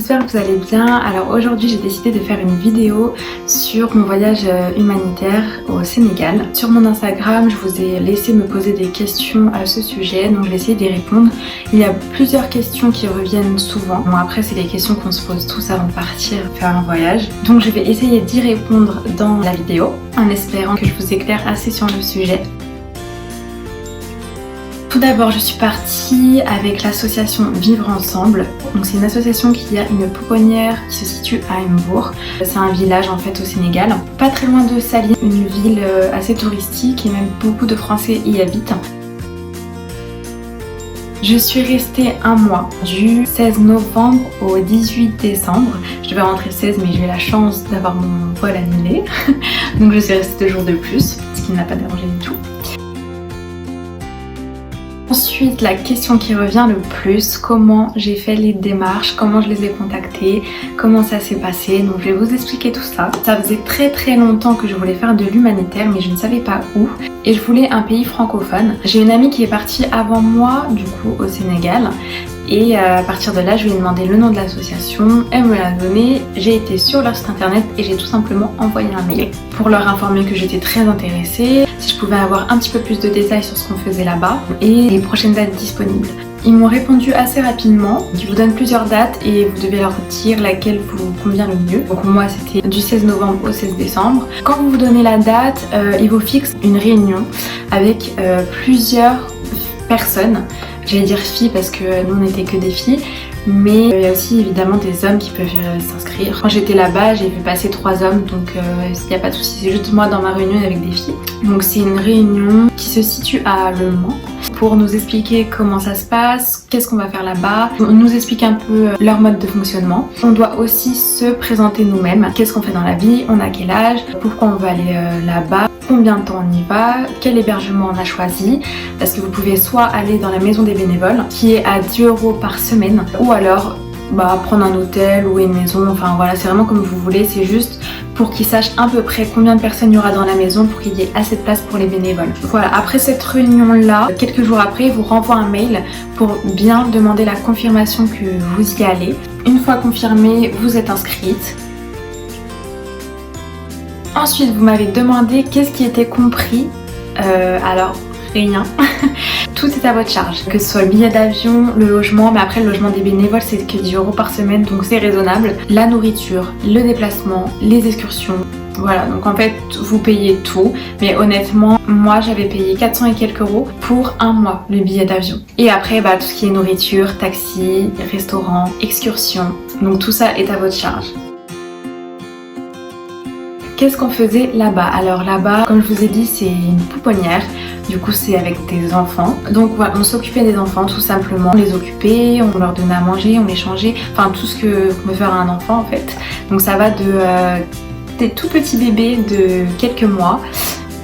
j'espère que vous allez bien. Alors aujourd'hui j'ai décidé de faire une vidéo sur mon voyage humanitaire au Sénégal. Sur mon Instagram je vous ai laissé me poser des questions à ce sujet, donc je vais essayer d'y répondre. Il y a plusieurs questions qui reviennent souvent. Bon après c'est les questions qu'on se pose tous avant de partir faire un voyage. Donc je vais essayer d'y répondre dans la vidéo en espérant que je vous éclaire assez sur le sujet. Tout d'abord, je suis partie avec l'association Vivre Ensemble. Donc c'est une association qui a une pouponnière qui se situe à Mbour. C'est un village en fait au Sénégal. Pas très loin de Saly, une ville assez touristique et même beaucoup de Français y habitent. Je suis restée un mois, du 16 novembre au 18 décembre. Je devais rentrer le 16 mais j'ai eu la chance d'avoir mon vol annulé. Donc je suis restée 2 jours de plus, ce qui ne m'a pas dérangé du tout. Ensuite, la question qui revient le plus, comment j'ai fait les démarches, comment je les ai contactés, comment ça s'est passé. Donc je vais vous expliquer tout ça. Ça faisait très longtemps que je voulais faire de l'humanitaire mais je ne savais pas où. Et je voulais un pays francophone. J'ai une amie qui est partie avant moi, du coup au Sénégal. Et à partir de là, je lui ai demandé le nom de l'association, elle me l'a donné, j'ai été sur leur site internet et j'ai tout simplement envoyé un mail pour leur informer que j'étais très intéressée, si je pouvais avoir un petit peu plus de détails sur ce qu'on faisait là-bas et les prochaines dates disponibles. Ils m'ont répondu assez rapidement, ils vous donnent plusieurs dates et vous devez leur dire laquelle vous convient le mieux. Donc moi c'était du 16 novembre au 16 décembre. Quand vous vous donnez la date, ils vous fixent une réunion avec plusieurs personnes. J'allais dire filles parce que nous on n'était que des filles, mais il y a aussi évidemment des hommes qui peuvent s'inscrire. Quand j'étais là-bas, j'ai vu passer 3 hommes, donc il n'y a pas de souci, c'est juste moi dans ma réunion avec des filles. Donc c'est une réunion qui se situe à Le Mans pour nous expliquer comment ça se passe, qu'est-ce qu'on va faire là-bas, nous expliquer un peu leur mode de fonctionnement. On doit aussi se présenter nous-mêmes, qu'est-ce qu'on fait dans la vie, on a quel âge, pourquoi on veut aller là-bas, combien de temps on y va, quel hébergement on a choisi, parce que vous pouvez soit aller dans la maison des bénévoles qui est à 10 € par semaine, ou alors prendre un hôtel, louer une maison, enfin voilà, c'est vraiment comme vous voulez, c'est juste pour qu'ils sachent à peu près combien de personnes il y aura dans la maison pour qu'il y ait assez de place pour les bénévoles. Voilà, après cette réunion là, quelques jours après, ils vous renvoient un mail pour bien demander la confirmation que vous y allez. Une fois confirmé, vous êtes inscrite. Ensuite, vous m'avez demandé qu'est-ce qui était compris. Alors, rien. Tout est à votre charge. Que ce soit le billet d'avion, le logement, mais après le logement des bénévoles c'est que 10 € par semaine, donc c'est raisonnable. La nourriture, le déplacement, les excursions. Voilà, donc en fait vous payez tout, mais honnêtement moi j'avais payé 400 et quelques euros pour un mois le billet d'avion. Et après tout ce qui est nourriture, taxi, restaurant, excursion, donc tout ça est à votre charge. Qu'est-ce qu'on faisait là-bas? Alors là-bas, comme je vous ai dit, c'est une pouponnière. Du coup, c'est avec des enfants. Donc voilà, on s'occupait des enfants tout simplement. On les occupait, on leur donnait à manger, on les changeait. Enfin, tout ce que peut faire un enfant en fait. Donc ça va de des tout petits bébés de quelques mois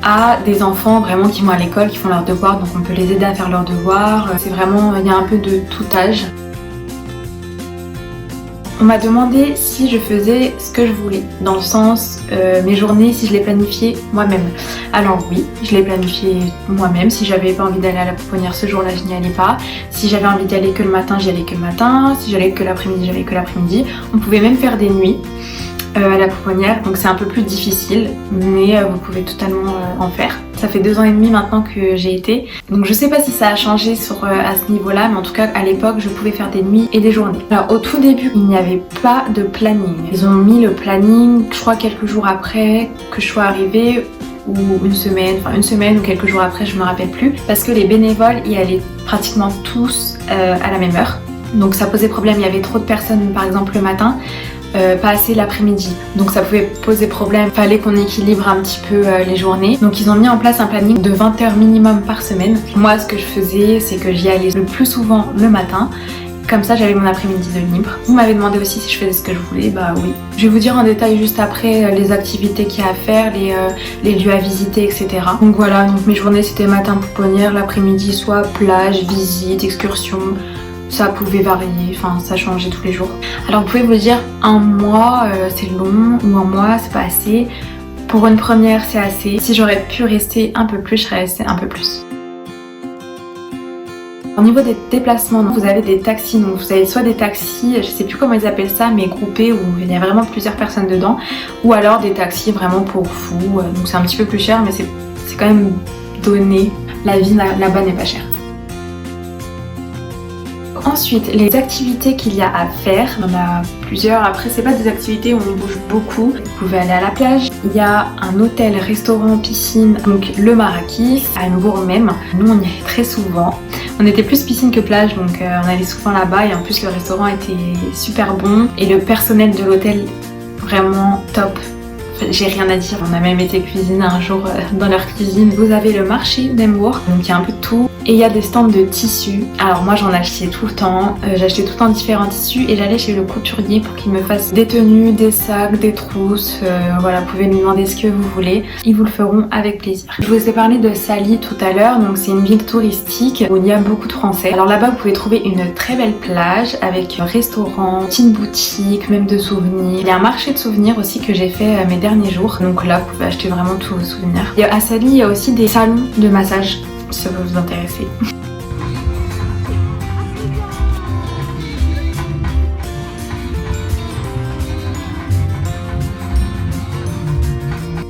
à des enfants vraiment qui vont à l'école, qui font leurs devoirs. Donc on peut les aider à faire leurs devoirs. C'est vraiment, il y a un peu de tout âge. On m'a demandé si je faisais ce que je voulais, dans le sens mes journées, si je les planifiais moi-même. Alors oui, je les planifiais moi-même. Si j'avais pas envie d'aller à la pouponnière ce jour-là, je n'y allais pas. Si j'avais envie d'y aller que le matin, j'y allais que le matin. Si j'allais que l'après-midi, j'allais que l'après-midi. On pouvait même faire des nuits à la pouponnière, donc c'est un peu plus difficile, mais vous pouvez totalement en faire. Ça fait 2 ans et demi maintenant que j'ai été, donc je sais pas si ça a changé à ce niveau-là, mais en tout cas à l'époque je pouvais faire des nuits et des journées. Alors au tout début il n'y avait pas de planning. Ils ont mis le planning, je crois quelques jours après que je sois arrivée, ou une semaine ou quelques jours après, je me rappelle plus, parce que les bénévoles y allaient pratiquement tous à la même heure. Donc ça posait problème, il y avait trop de personnes par exemple le matin. Pas assez l'après-midi, donc ça pouvait poser problème, fallait qu'on équilibre un petit peu les journées. Donc ils ont mis en place un planning de 20 heures minimum par semaine. Moi ce que je faisais c'est que j'y allais le plus souvent le matin, comme ça j'avais mon après-midi de libre. Vous m'avez demandé aussi si je faisais ce que je voulais, bah oui. Je vais vous dire en détail juste après les activités qu'il y a à faire, les lieux à visiter, etc. Donc voilà, donc mes journées c'était matin pouponnière, l'après-midi soit plage, visite, excursion. Ça pouvait varier, enfin ça changeait tous les jours. Alors vous pouvez vous dire un mois c'est long ou un mois c'est pas assez. Pour une première c'est assez. Si j'aurais pu rester un peu plus, je serais restée un peu plus. Au niveau des déplacements, vous avez des taxis, donc vous avez soit des taxis, je sais plus comment ils appellent ça, mais groupés où il y a vraiment plusieurs personnes dedans, ou alors des taxis vraiment pour vous, donc c'est un petit peu plus cher mais c'est quand même donné. La vie là-bas n'est pas chère. Ensuite, les activités qu'il y a à faire, on en a plusieurs. Après, c'est pas des activités où on bouge beaucoup. Vous pouvez aller à la plage. Il y a un hôtel, restaurant, piscine, donc le Marrakech, à Embourg même. Nous, on y allait très souvent. On était plus piscine que plage, donc on allait souvent là-bas. Et en plus, le restaurant était super bon. Et le personnel de l'hôtel, vraiment top. J'ai rien à dire, on a même été cuisiner un jour dans leur cuisine. Vous avez le marché d'Embourg, donc il y a un peu de tout. Et il y a des stands de tissus. Alors moi j'en achetais tout le temps, j'achetais tout le temps différents tissus et j'allais chez le couturier pour qu'il me fasse des tenues, des sacs, des trousses. Voilà, vous pouvez lui demander ce que vous voulez. Ils vous le feront avec plaisir. Je vous ai parlé de Sali tout à l'heure, donc c'est une ville touristique où il y a beaucoup de Français. Alors là-bas vous pouvez trouver une très belle plage avec un restaurant, petite boutique, même de souvenirs. Il y a un marché de souvenirs aussi que j'ai fait mes derniers jours. Donc là vous pouvez acheter vraiment tous vos souvenirs. Et à Sali il y a aussi des salons de massage. Si ça peut vous intéresser.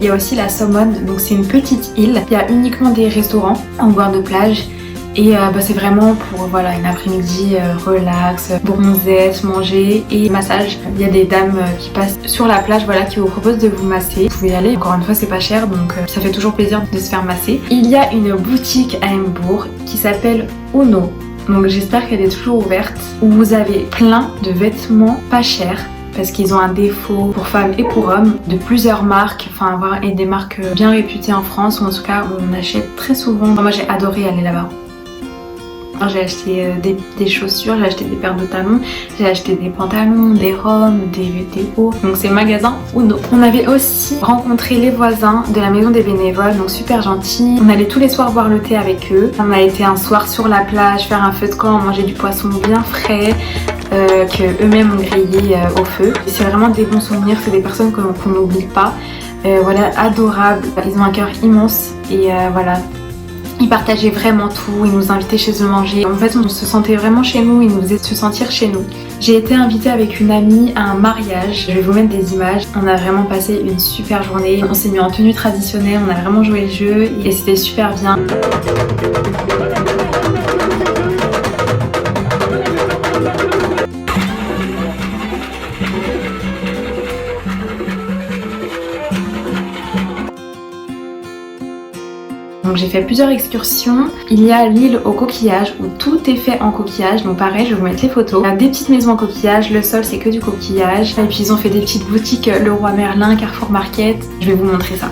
Il y a aussi la Somone, donc c'est une petite île. Il y a uniquement des restaurants en bord de plage. Et c'est vraiment pour voilà, une après-midi relax, bronzette, manger et massage. Il y a des dames qui passent sur la plage voilà, qui vous proposent de vous masser. Vous pouvez y aller, encore une fois c'est pas cher donc ça fait toujours plaisir de se faire masser. Il y a une boutique à Embourg qui s'appelle Uno. Donc j'espère qu'elle est toujours ouverte. Où vous avez plein de vêtements pas chers. Parce qu'ils ont un défaut pour femmes et pour hommes de plusieurs marques, enfin et des marques bien réputées en France ou en tout cas où on achète très souvent. Moi j'ai adoré aller là-bas. J'ai acheté des chaussures, j'ai acheté des paires de talons, j'ai acheté des pantalons, des robes, des hauts. Donc c'est magasin Uno. On avait aussi rencontré les voisins de la maison des bénévoles, donc super gentils. On allait tous les soirs boire le thé avec eux. On a été un soir sur la plage, faire un feu de camp, manger du poisson bien frais. Que eux-mêmes ont grillé au feu. C'est vraiment des bons souvenirs, c'est des personnes qu'on n'oublie pas. Voilà, adorables. Ils ont un cœur immense et voilà. Ils partageaient vraiment tout, ils nous invitaient chez eux manger. En fait, on se sentait vraiment chez nous, ils nous faisaient se sentir chez nous. J'ai été invitée avec une amie à un mariage. Je vais vous mettre des images. On a vraiment passé une super journée. On s'est mis en tenue traditionnelle, on a vraiment joué le jeu et c'était super bien. Donc j'ai fait plusieurs excursions. Il y a l'île aux coquillages où tout est fait en coquillage. Donc pareil, je vais vous mettre les photos. Il y a des petites maisons en coquillage, le sol c'est que du coquillage. Et puis ils ont fait des petites boutiques, Leroy Merlin, Carrefour Market. Je vais vous montrer ça.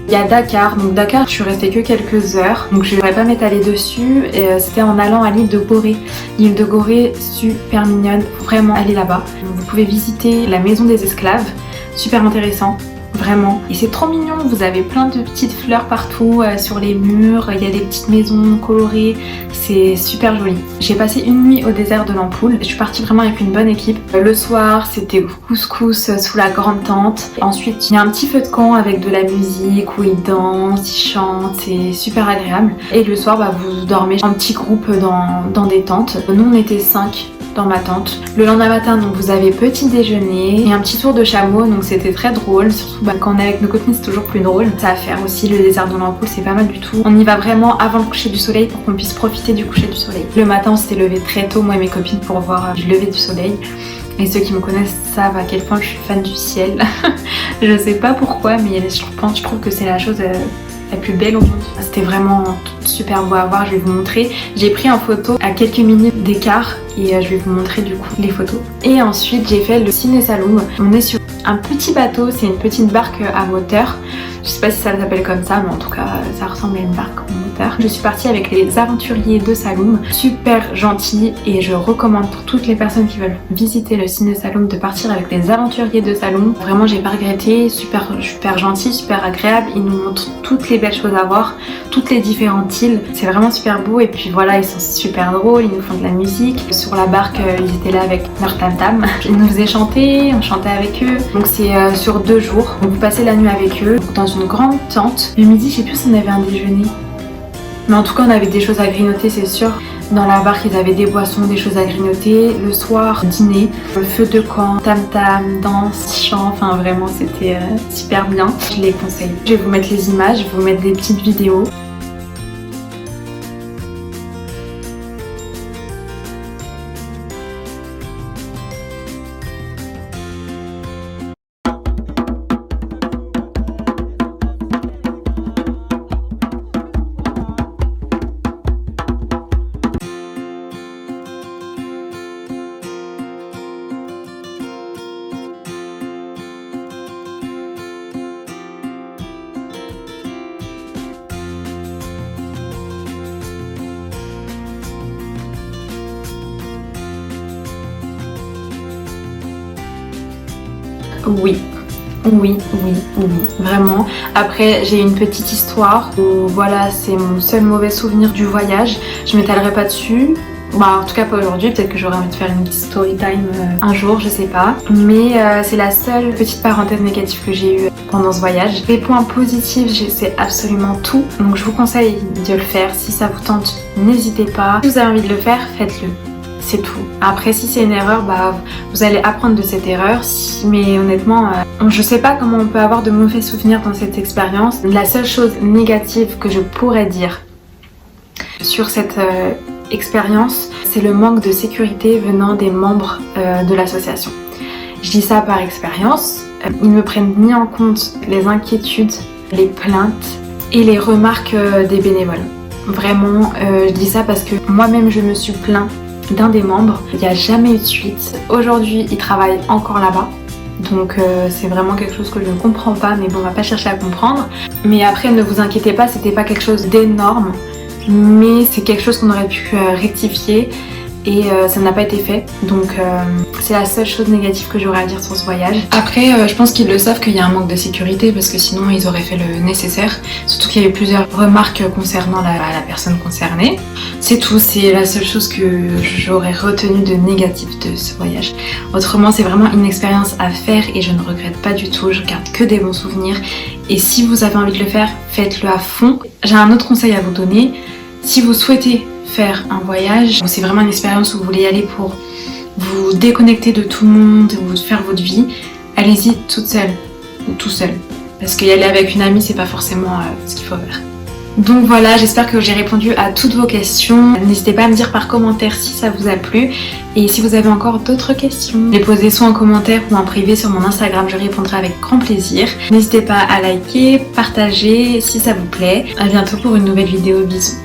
Il y a Dakar, donc Dakar je suis restée que quelques heures, donc je ne vais pas m'étaler dessus, c'était en allant à l'île de Gorée. L'île de Gorée, super mignonne, faut vraiment aller là-bas. Vous pouvez visiter la maison des esclaves, super intéressant. Vraiment. Et c'est trop mignon, vous avez plein de petites fleurs partout sur les murs, il y a des petites maisons colorées, c'est super joli. J'ai passé une nuit au désert de l'Ampoule, je suis partie vraiment avec une bonne équipe. Le soir, c'était couscous sous la grande tente. Ensuite, il y a un petit feu de camp avec de la musique où ils dansent, ils chantent, c'est super agréable. Et le soir, vous dormez en petit groupe dans des tentes. Nous, on était 5 dans ma tente. Le lendemain matin, donc vous avez petit déjeuner et un petit tour de chameau, donc c'était très drôle, surtout quand on est avec nos copines, c'est toujours plus drôle. Ça à faire aussi, le désert de l'Ampoule, c'est pas mal du tout. On y va vraiment avant le coucher du soleil pour qu'on puisse profiter du coucher du soleil. Le matin, on s'était levé très tôt, moi et mes copines, pour voir le lever du soleil. Et ceux qui me connaissent savent à quel point je suis fan du ciel. Je sais pas pourquoi, mais je trouve que c'est la chose la plus belle au monde. C'était vraiment super beau à voir, je vais vous montrer. J'ai pris en photo à quelques minutes d'écart et je vais vous montrer du coup les photos. Et ensuite j'ai fait le Ciné Saloum. On est sur un petit bateau, c'est une petite barque à moteur. Je sais pas si ça s'appelle comme ça, mais en tout cas ça ressemble à une barque. instructeurs. Je suis partie avec les aventuriers de Saloum, super gentils, et je recommande pour toutes les personnes qui veulent visiter le ciné Saloum de partir avec les aventuriers de Saloum. Vraiment j'ai pas regretté, super gentils, super agréables, ils nous montrent toutes les belles choses à voir, toutes les différentes îles, c'est vraiment super beau. Et puis voilà, ils sont super drôles, ils nous font de la musique. Sur la barque, ils étaient là avec leur tam-tam, ils nous faisaient chanter, on chantait avec eux. Donc c'est sur 2 jours, donc vous passez la nuit avec eux dans une grande tente. Le midi, je sais plus si on avait un déjeuner, mais en tout cas on avait des choses à grignoter, c'est sûr. Dans la barque, ils avaient des boissons, des choses à grignoter. Le soir, dîner, feu de camp, tam-tam, danse, chant, enfin vraiment c'était super bien. Je les conseille. Je vais vous mettre les images, je vais vous mettre des petites vidéos. Oui, vraiment. Après, j'ai une petite histoire où voilà, c'est mon seul mauvais souvenir du voyage. Je m'étalerai pas dessus. Bah, en tout cas pas aujourd'hui, peut-être que j'aurais envie de faire une petite story time un jour, je sais pas. Mais c'est la seule petite parenthèse négative que j'ai eue pendant ce voyage. Les points positifs, c'est absolument tout. Donc je vous conseille de le faire. Si ça vous tente, n'hésitez pas. Si vous avez envie de le faire, faites-le. C'est tout. Après, si c'est une erreur, bah, vous allez apprendre de cette erreur. Mais honnêtement, je sais pas comment on peut avoir de mauvais souvenirs dans cette expérience. La seule chose négative que je pourrais dire sur cette expérience, c'est le manque de sécurité venant des membres de l'association. Je dis ça par expérience. Ils ne prennent ni en compte les inquiétudes, les plaintes et les remarques des bénévoles. Vraiment, je dis ça parce que moi-même je me suis plaint d'un des membres. Il n'y a jamais eu de suite. Aujourd'hui, il travaille encore là-bas. Donc c'est vraiment quelque chose que je ne comprends pas, mais bon, on va pas chercher à comprendre. Mais après, ne vous inquiétez pas, c'était pas quelque chose d'énorme, mais c'est quelque chose qu'on aurait pu rectifier et ça n'a pas été fait. Donc c'est la seule chose négative que j'aurais à dire sur ce voyage. Après, je pense qu'ils le savent qu'il y a un manque de sécurité parce que sinon ils auraient fait le nécessaire. Surtout qu'il y a eu plusieurs remarques concernant la personne concernée. C'est tout, c'est la seule chose que j'aurais retenue de négatif de ce voyage. Autrement, c'est vraiment une expérience à faire et je ne regrette pas du tout. Je garde que des bons souvenirs. Et si vous avez envie de le faire, faites-le à fond. J'ai un autre conseil à vous donner. Si vous souhaitez faire un voyage, c'est vraiment une expérience où vous voulez y aller pour vous déconnecter de tout le monde, vous faire votre vie, allez-y toute seule ou tout seul. Parce qu'y aller avec une amie, c'est pas forcément ce qu'il faut faire. Donc voilà, j'espère que j'ai répondu à toutes vos questions. N'hésitez pas à me dire par commentaire si ça vous a plu. Et si vous avez encore d'autres questions, les posez soit en commentaire ou en privé sur mon Instagram, je répondrai avec grand plaisir. N'hésitez pas à liker, partager si ça vous plaît. À bientôt pour une nouvelle vidéo, bisous.